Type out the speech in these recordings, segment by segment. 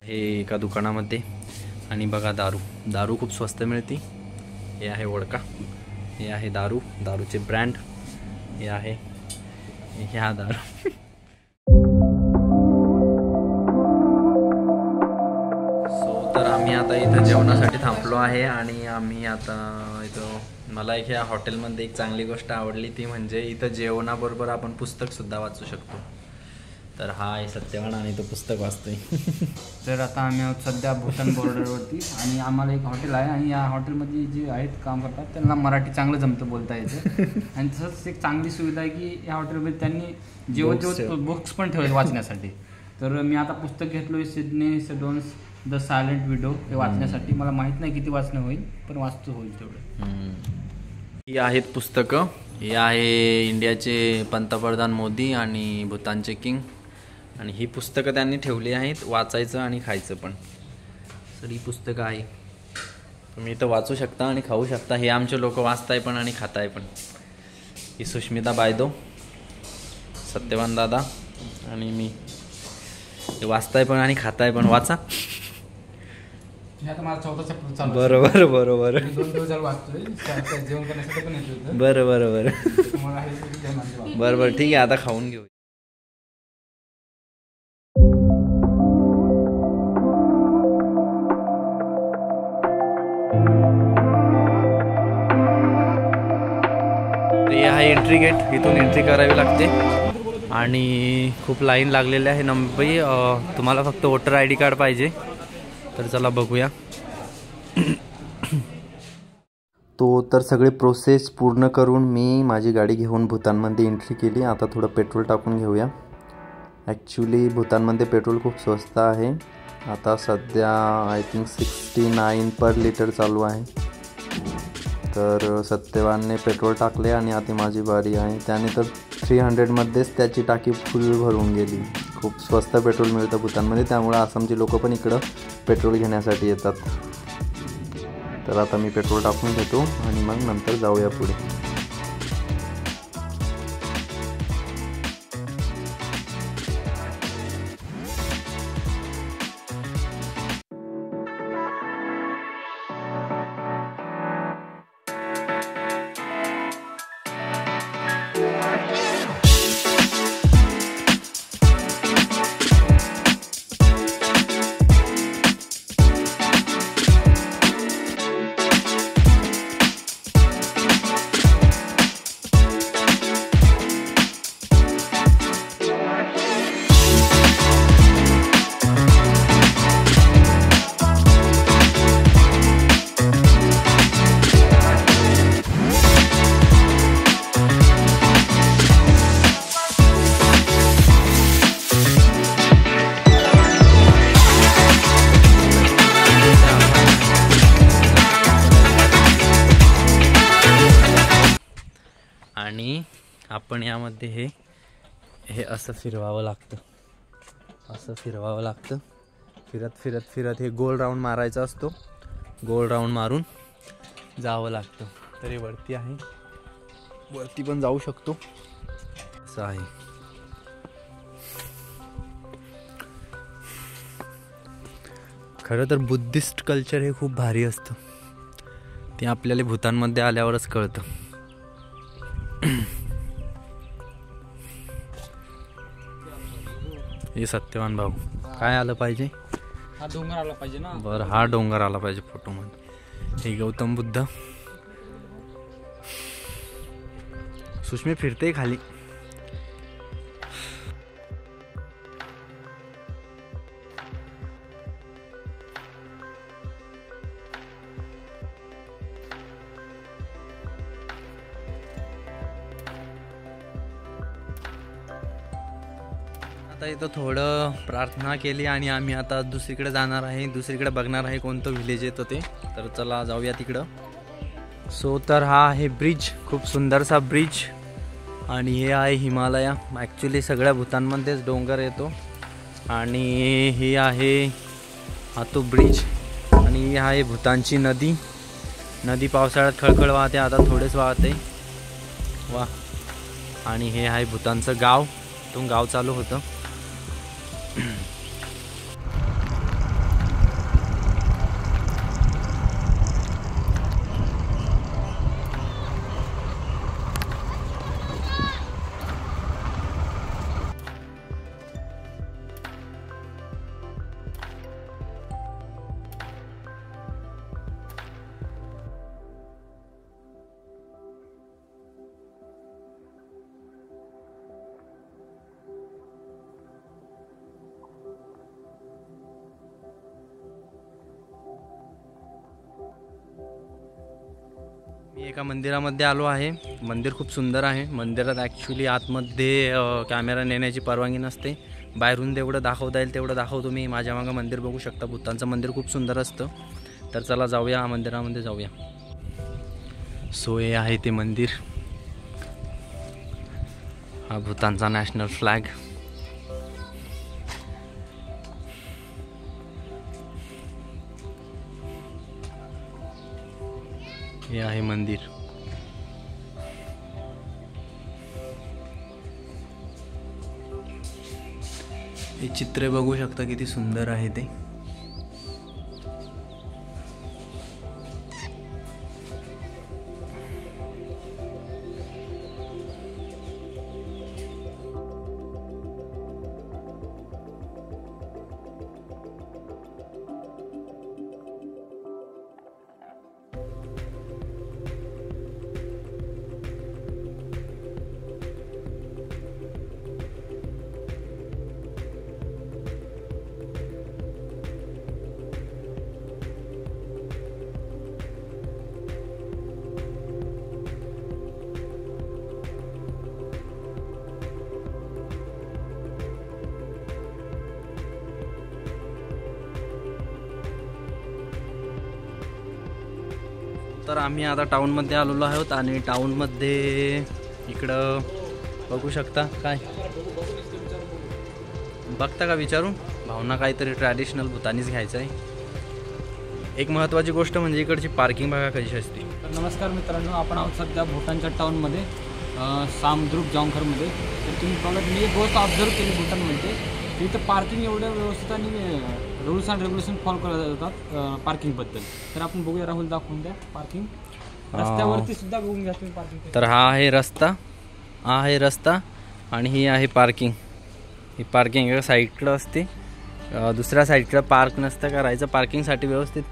हे एका दुकानामध्ये आणि बघा दारू खूप स्वस्त मिळते। हे आहे वडका, हे आहे दारूचे ब्रँड, हे आहे ह्या दारू। तर आम्ही आता इथं जेवणासाठी थांबलो आहे आणि आम्ही आता इथं मला एक ह्या हॉटेलमध्ये एक चांगली गोष्ट आवडली, ती म्हणजे इथं जेवणाबरोबर आपण पुस्तकसुद्धा वाचू शकतो। तर हा आहे सत्यवान आणि तो पुस्तक वाचतोय। तर आता आम्ही आहोत सध्या भूतान बॉर्डरवरती आणि आम्हाला एक हॉटेल आहे आणि या हॉटेलमध्ये जे आहेत काम करतात त्यांना मराठी चांगलं जमतं बोलता येतं आणि तसंच एक चांगली सुविधा आहे की या हॉटेलमध्ये त्यांनी जेवत बुक्स पण ठेवले वाचण्यासाठी। तर मी आता पुस्तक घेतलो आहे सिडनी सेडोन्स द सायलेंट विडो हे वाचण्यासाठी। मला माहीत नाही किती वाचणं होईल पण वाचतो होईल तेवढं। ही आहेत पुस्तकं, हे आहे इंडियाचे पंतप्रधान मोदी आणि भूतानचे किंग, आणि ही पुस्तकं त्यांनी ठेवली आहेत वाचायचं आणि खायचं पण। तर ही पुस्तकं आहे, तुम्ही इथं वाचू शकता आणि खाऊ शकता। हे आमचे लोक वाचताय पण आणि खाताय पण। ही सुष्मिता बायदो, सत्यवान दादा आणि मी ते वाचताय पण आणि खाताय पण। वाचा। बरोबर बरोबर बरं ठीक आहे, आता खाऊन घेऊ। हे आहे एंट्री गेट, इथून एंट्री करावी लागते आणि खूप लाईन लागलेली आहे नंबई। तुम्हाला फक्त वोटर ID कार्ड पाहिजे। तर चला बघूया। तर सगळे प्रोसेस पूर्ण करून मी माझी गाडी घेऊन भूतानमध्ये एंट्री केली। आता थोडं पेट्रोल टाकून घेऊया। ॲक्च्युली भूतानमध्ये पेट्रोल खूप स्वस्त आहे। आता सध्या आय थिंक 69 पर लिटर चालू आहे। तर सत्यवानने पेट्रोल टाकले आणि आता माझी बारी आहे। त्याने तर 300मध्येच त्याची टाकी फुल भरून गेली। खूप स्वस्त पेट्रोल मिळतं भूतानमध्ये, त्यामुळे आसामची लोक पण इकडं पेट्रोल घेण्यासाठी येतात। तर आता मी पेट्रोल टाकून घेतो आणि मग नंतर जाऊया पुढे। आणि आपण यामध्ये हे असं फिरवावं लागतं, फिरत हे गोल राऊंड मारायचा असतो। गोल राऊंड मारून जावं लागतं। तर हे वरती आहे, वरती पण जाऊ शकतो असं आहे। खरं तर बुद्धिस्ट कल्चर हे खूप भारी असतं, ते आपल्याला भूतानमध्ये आल्यावरच कळतं। हे सत्यवान भाऊ काय आलं पाहिजे? हा डोंगर आला पाहिजे ना। बरं, हा डोंगर आला पाहिजे फोटोमध्ये। हे गौतम बुद्ध, सुष्मी फिरते खाली। आता इथं थोडं प्रार्थना केली आणि आम्ही आता दुसरीकडे जाणार आहे, दुसरीकडे बघणार आहे कोणतं विलेज येतं ते। तर चला जाऊया तिकडं। तर हा आहे ब्रिज, खूप सुंदरसा ब्रिज, आणि हे आहे हिमालया। ॲक्च्युली सगळ्या भूतानमध्येच डोंगर येतो आणि ही आहे हा तो ब्रिज, आणि ही आहे भूतानची नदी पावसाळ्यात खळखळ वाहते, आता थोडेच वाहते। वा, आणि हे आहे भूतानचं गाव, तो गाव चालू होतं। मी एका मंदिरामध्ये आलो आहे. मंदिर खूप सुंदर आहे. मंदिरात ॲक्च्युली आतमध्ये कॅमेरा नेण्याची परवानगी नसते. बाहेरून जेवढं दाखवता येईल तेवढं दाखवतो मी. माझ्या मागं मंदिर बघू शकता. भूतानचं मंदिर खूप सुंदर असतं. तर चला जाऊया मंदिरामध्ये जाऊया. सो हे आहे ते मंदिर. हा भूतानचा नॅशनल फ्लॅग. हे आहे मंदिर. हे चित्र बघू शकता किती सुंदर आहे ते. तर आम्ही आता टाऊनमध्ये आलेलो आहोत आणि टाऊनमध्ये इकडं बघू शकता. काय बघता का विचारून? भावना काहीतरी ट्रॅडिशनल भूतानीच घ्यायचं आहे. एक महत्त्वाची गोष्ट म्हणजे इकडची पार्किंग बघा कशी असते. नमस्कार मित्रांनो, आपण आहोत सध्या भूतानच्या टाऊनमध्ये, सामद्रुप जॉंगखरमध्ये. तर तुम्ही बघत मी एक गोष्ट ऑब्झर्व केली भूतानमध्ये, इथं पार्किंग एवढ्या व्यवस्थित आणि रूल्स अँड रेग्युलेशन फॉलो करत जातात पार्किंगबद्दल. तर आपण बघूया, राहुल दाखवून द्या पार्किंग. रस्त्यावरती सुद्धा बघून घ्या तुम्ही पार्किंग. तर हा आहे रस्ता आणि ही आहे पार्किंग. ही पार्किंग एका साईडकडं असते, दुसऱ्या साईडकडं पार्क नसतं करायचं. पार्किंगसाठी व्यवस्थित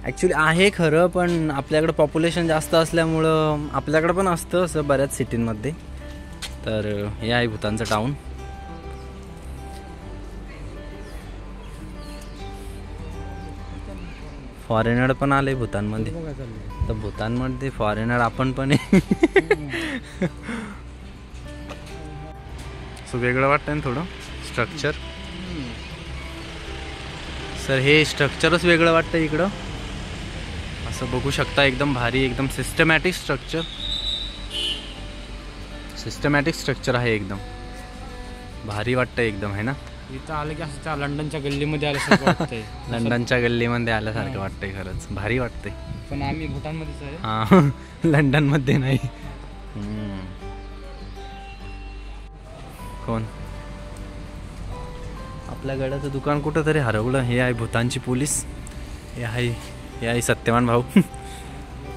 ॲक्च्युली आहे खरं, पण आपल्याकडं पॉप्युलेशन जास्त असल्यामुळं आपल्याकडं पण असतं असं बऱ्याच सिटींमध्ये. तर हे आहे भूतानचं टाऊन. फॉरेनर पण आले भूतानमध्ये. तर भूतानमध्ये फॉरेनर आपण पण आहे. सो वेगळं वाटतं ना थोडं स्ट्रक्चर. सर हे स्ट्रक्चरच वेगळं वाटतं इकडं. असं बघू शकता एकदम भारी, एकदम सिस्टमॅटिक स्ट्रक्चर आहे. एकदम भारी वाटतं एकदम, आहे ना. इथं आलं की असं लंडनच्या गल्लीमध्ये आल्यासारखं वाटतंय. लंडनच्या गल्लीमध्ये आल्यासारखं वाटतंय. खरंच भारी वाटतंय. पण आम्ही भूतानमध्येच आहे. हां, लंडनमध्ये नाही. कोण आपल्या गाड्याचं दुकान कुठं तरी हरवलं. हे आहे भूतानची पोलीस. हे आहे सत्यवान भाऊ.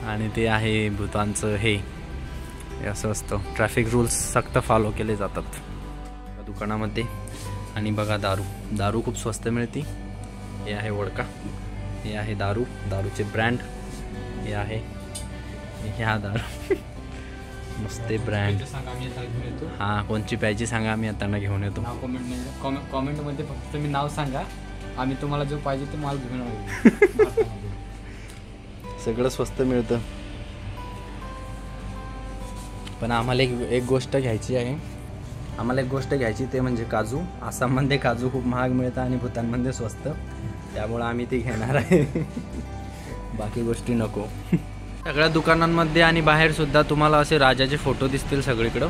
आणि ते आहे भूतानचं हे असं असतं. ट्रॅफिक रूल्स सक्त फॉलो केले जातात दुकानामध्ये. आणि बघा दारू खूप स्वस्त मिळते. हे आहे वडका. हे आहे दारूचे ब्रँड. हे आहे ह्या दारू मस्त ब्रँड. हां, कोणची पाहिजे सांगा, आम्ही आता घेऊन येतो. कॉमेंटमध्ये फक्त तुम्ही नाव सांगा, आम्ही तुम्हाला जो पाहिजे ते माल घेऊन येऊ. सगळं स्वस्त मिळतं. पण आम्हाला एक गोष्ट घ्यायची आहे. ते म्हणजे काजू. आसाममध्ये काजू खूप महाग मिळतं आणि भूतानमध्ये स्वस्त. त्यामुळं आम्ही ते घेणार आहे. बाकी गोष्टी नको. सगळ्या दुकानांमध्ये आणि बाहेर सुद्धा तुम्हाला असे राजाचे फोटो दिसतील सगळीकडं.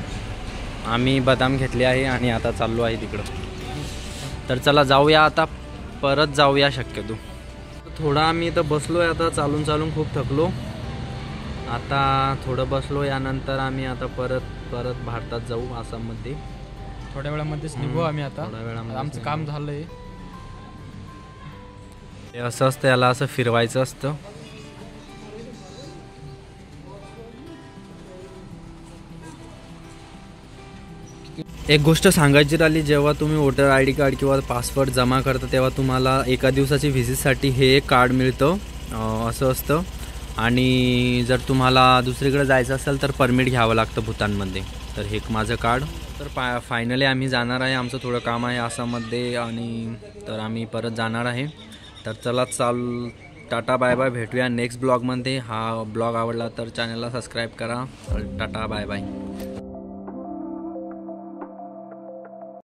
आम्ही बदाम घेतले आहे आणि आता चाललो आहे तिकडं. तर चला जाऊया आता, परत जाऊया शक्यतो. थोडा आम्ही इथं बसलो आहे. आता चालून खूप थकलो. आता थोडं बसलो, यानंतर आम्ही आता परत भारतात जाऊ, आसाममध्ये. थोड्या वेळामध्येच निघू आम्ही आता. थोड्या वेळामध्ये आमचं काम झालंय. हे असं असतं, याला असं फिरवायचं असतं. एक गोष्ट सांगायची राहिली, जेव्हा तुम्ही वोटर ID कार्ड किंवा पासपोर्ट जमा करता तेव्हा तुम्हाला एका दिवसाची व्हिजिटसाठी हे एक कार्ड मिळतं. असं असतं. आणि जर तुम्हाला दुसरीकडे जायचं असेल तर परमिट घ्यावं लागतं भूतानमध्ये. तर हे माझं कार्ड. तर फायनली आम्ही जाणार आहे. आमचं थोडं काम आहे आसाममध्ये आणि तर आम्ही परत जाणार आहे. तर चला टाटा बाय बाय, भेटूया नेक्स्ट ब्लॉगमध्ये. हा ब्लॉग आवडला तर चॅनलला सबस्क्राईब करा. Tata bye bye.